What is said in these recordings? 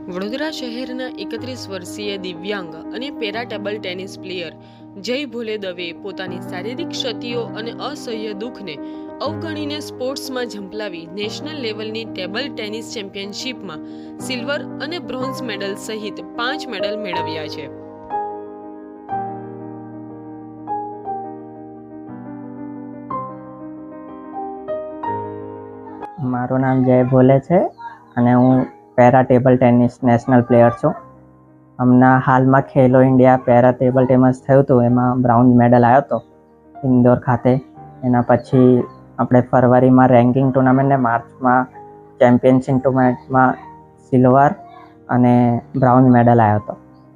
વડોદરા શહેરના 31 વર્ષીય દિવ્યાંગ અને પેરા ટેબલ ટેનિસ પ્લેયર જય ભોલે દવે પોતાની શારીરિક ક્ષતિઓ અને અસહ્ય દુઃખને અવગણીને સ્પોર્ટ્સમાં ઝંપલાવી નેશનલ લેવલની ટેબલ ટેનિસ ચેમ્પિયનશિપમાં સિલ્વર અને બ્રોન્ઝ મેડલ સહિત 5 મેડલ મેળવ્યા છે. મારું નામ જય ભોલે છે અને હું para table tennis national player છું. હમણાં હાલમાં ખેલો ઇન્ડિયા પેરા ટેબલ ટેનિસ થયું હતું, એમાં બ્રાઉન મેડલ આવ્યો હતો ઇન્દોર ખાતે. એના પછી આપણે ફરવરીમાં રેન્કિંગ ટુર્નામેન્ટ ને માર્ચમાં ચેમ્પિયનશિપ ટુર્નામેન્ટમાં સિલ્વર અને બ્રાઉન મેડલ આવ્યો હતો.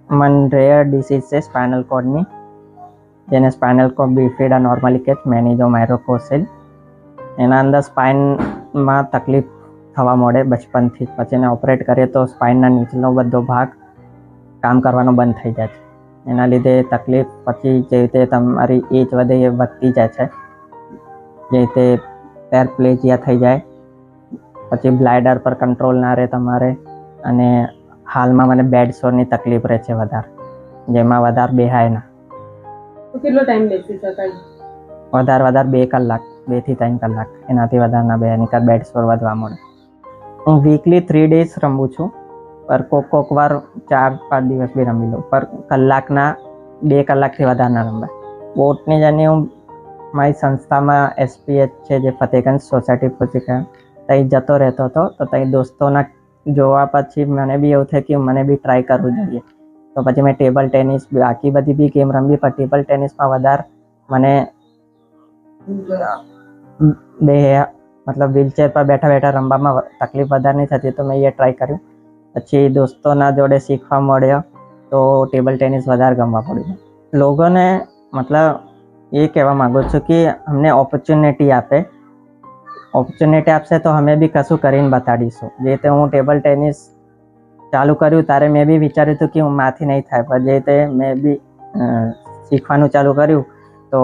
મને રેયર ડિસીઝ છે સ્પાઇનલ કોર્ડની, જેને સ્પાઇનલ કોર્ડ બિફિડા નોર્મલી કહે છે, મેનિન્જોમાયલોકોસિલ. એના અંદર સ્પાઇનમાં તકલીફ થવા મળે બચપનથી. પછી એને ઓપરેટ કરીએ તો સ્પાઇનના નીચેનો બધો ભાગ કામ કરવાનો બંધ થઈ જાય છે. એના લીધે તકલીફ પછી જે રીતે તમારી એજ વધે એ વધતી જાય છે. જે રીતે પેરપ્લેજિયા થઈ જાય, પછી બ્લાઇડર પર કંટ્રોલ ના રહે તમારે. અને હાલમાં મને બેડ સોરની તકલીફ રહે છે વધારે, જેમાં વધારે બેહાય ના. કેટલો ટાઈમ બેસી શકાય? વધારે 2 કલાક, 2 થી 3 કલાક, એનાથી વધારે ના બે નિકાલ બેડ સોર વધવા મળે. હું વીકલી 3 ડેઝ રમું છું, પર કોક વાર 4-5 દિવસ બી રમી લઉં, પર કલાકના 2 કલાકથી વધારે ના રમાય. સ્પોર્ટની જર્ની હું મારી સંસ્થામાં SPH છે, જે ફતેગંજ સોસાયટી ફુચીકા, ત્યાં જતો રહેતો હતો. તો ત્યાં દોસ્તોના જોવા પછી મને બી એવું થયું કે મને બી ટ્રાય કરવું જોઈએ. તો પછી મેં ટેબલ ટેનિસ, બાકી બધી બી ગેમ રમી, પણ ટેબલ ટેનિસમાં વધારે મને મતલબ વ્હીલચેર પર બેઠા બેઠા રમવામાં તકલીફ વધારે નહીં થતી, તો મેં એ ટ્રાય કર્યું. પછી દોસ્તોના જોડે શીખવા મળ્યો, તો ટેબલ ટેનિસ વધારે ગમવા પડ્યું. લોકોને મતલબ એ કહેવા માગું છું કે અમને ઓપોર્ચ્યુનિટી આપશે તો અમે બી કશું કરીને બતાડીશું. જે રીતે હું ટેબલ ટેનિસ ચાલુ કર્યું ત્યારે મેં બી વિચાર્યું હતું કે હું માથી નહીં થાય, પણ જે રીતે મેં બી શીખવાનું ચાલુ કર્યું તો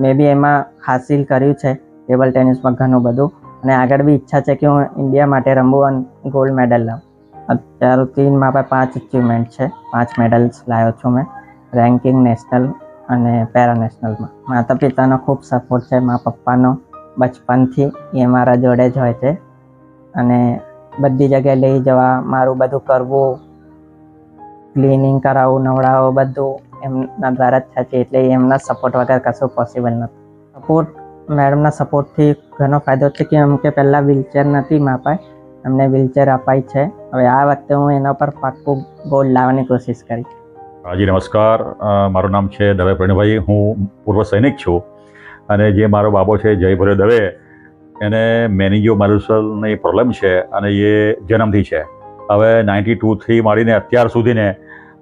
મેં બી એમાં હાસિલ કર્યું છે ટેબલ ટેનિસમાં ઘણું બધું. અને આગળ બી ઈચ્છા છે કે હું ઇન્ડિયા માટે રમું અને ગોલ્ડ મેડલ લાવું. અત્યાર સુધી મારા પાસે 5 અચીવમેન્ટ છે, 5 મેડલ્સ લાવ્યો છું મેં રેન્કિંગ, નેશનલ અને પેરા નેશનલમાં. માતા પિતાનો ખૂબ સપોર્ટ છે, મારા પપ્પાનો બચપનથી એ મારા જોડે જ હોય છે. અને બધી જગ્યાએ લઈ જવા, મારું બધું કરવું, ક્લિનિંગ કરાવવું, નવડાવવું, બધું એમના દ્વારા જ થાય છે. એટલે એમના સપોર્ટ વગર કશું પોસિબલ નથી. સપોર્ટ મેડમના સપોર્ટથી ઘણો ફાયદો છે કે એમ કે પહેલાં વ્હીલચેર નથી મારા પાસે, અમને વ્હીલચેર અપાઈ છે. હવે આ વખતે હું એના પર પાક્કું ગોલ્ડ લાવવાની કોશિશ કરી. જી નમસ્કાર, મારું નામ છે દવે પ્રવીણભાઈ. હું પૂર્વ સૈનિક છું અને જે મારો બાબો છે જય ભોલે દવે, એને મેનિન્જોમાયલોસિસની પ્રોબ્લેમ છે અને એ જન્મથી છે. હવે 92થી માંડીને અત્યાર સુધીને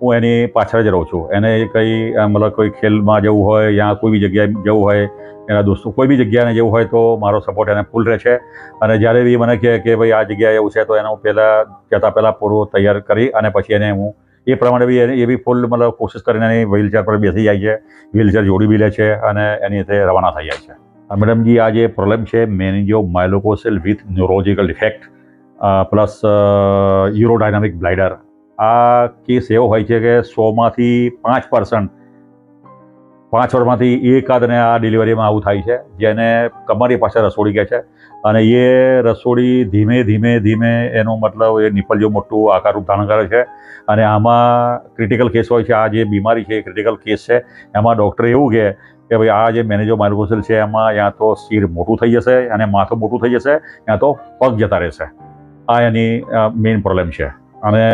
હું એની પાછળ જ રહું છું. એને કંઈ મતલબ કોઈ ખેલમાં જવું હોય, યા કોઈ બી જગ્યાએ જવું હોય, એના દોસ્તો કોઈ બી જગ્યાએ જવું હોય તો મારો સપોર્ટ એને ફૂલ રહે છે. અને જ્યારે બી મને કહે કે ભાઈ આ જગ્યાએ એવું છે, તો એને હું પહેલાં પૂરું તૈયાર કરી અને પછી એને હું એ પ્રમાણે બી એ બી ફૂલ મતલબ કોશિશ કરીને એની વ્હીલચેર પર બેસી જાય છે, વ્હીલચેર જોડી બી લે છે અને એની રીતે રવાના થઈ જાય છે. મેડમજી, આ જે પ્રોબ્લેમ છે મેનિન્જોમાયલોકોસિલ વિથ ન્યુરોલોજિકલ ઇફેક્ટ પ્લસ યુરોડાયનામિક બ્લાઇડર, આ કેસ એવો હોય છે કે 100માંથી 5% 5 વર્ષમાંથી એકાદને આ ડિલિવરીમાં આવું થાય છે, જેને કમરની પાસે રસોડી કહે છે. અને એ રસોડી ધીમે ધીમે એનું મતલબ એ નિપલ જેવું મોટું આકાર રૂપ ધારણ કરે છે. અને આમાં ક્રિટિકલ કેસ હોય છે. આ જે બીમારી છે એ ક્રિટિકલ કેસ છે. એમાં ડૉક્ટર એવું કહે કે ભાઈ આ જે મેનિન્જોમાયલોકોસિલ છે એમાં યા તો શિર મોટું થઈ જશે અને માથું મોટું થઈ જશે, યા તો પગ જતા રહેશે. આ એની મેઇન પ્રોબ્લેમ છે. અને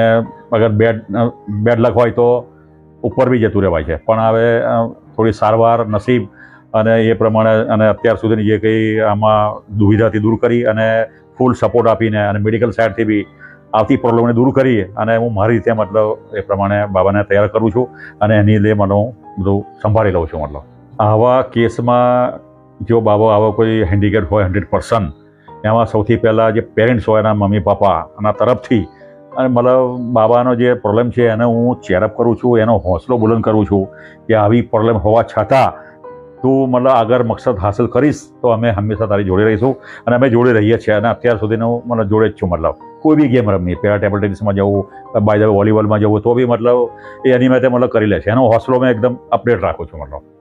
અગર બેડ લક હોય તો ઉપર બી જતું રહેવાય છે. પણ હવે થોડી સારવાર, નસીબ અને એ પ્રમાણે અને અત્યાર સુધીની જે કંઈ આમાં દુવિધાથી દૂર કરી અને ફૂલ સપોર્ટ આપીને અને મેડિકલ સાઇડથી બી આવતી પ્રોબ્લેમને દૂર કરી અને હું મારી રીતે મતલબ એ પ્રમાણે બાબાને તૈયાર કરું છું અને એની લીધે મને હું બધું સંભાળી લઉં છું. મતલબ આવા કેસમાં જો બાબો આવો કોઈ હેન્ડીકેપ હોય 100%, એમાં સૌથી પહેલાં જે પેરેન્ટ્સ હોય એના મમ્મી પપ્પા એના તરફથી અને મતલબ બાબાનો જે પ્રોબ્લેમ છે એને હું ચેરઅપ કરું છું, એનો હોંસલો બુલંદ કરું છું કે આવી પ્રોબ્લેમ હોવા છતાં તું મતલબ આગળ મકસદ હાંસલ કરીશ તો અમે હંમેશા તારી જોડે રહીશું અને અમે જોડે રહીએ છીએ અને અત્યાર સુધીનું મને જોડે જ છું. મતલબ કોઈ બી ગેમ રમવી, પેરા ટેબલ ટેનિસમાં જવું, બાય ધ વે વોલીબોલમાં જવું તો બી મતલબ એ એની માટે મતલબ કરી લે છે. એનો હોસલો મેં એકદમ અપડેટ રાખું છું. મતલબ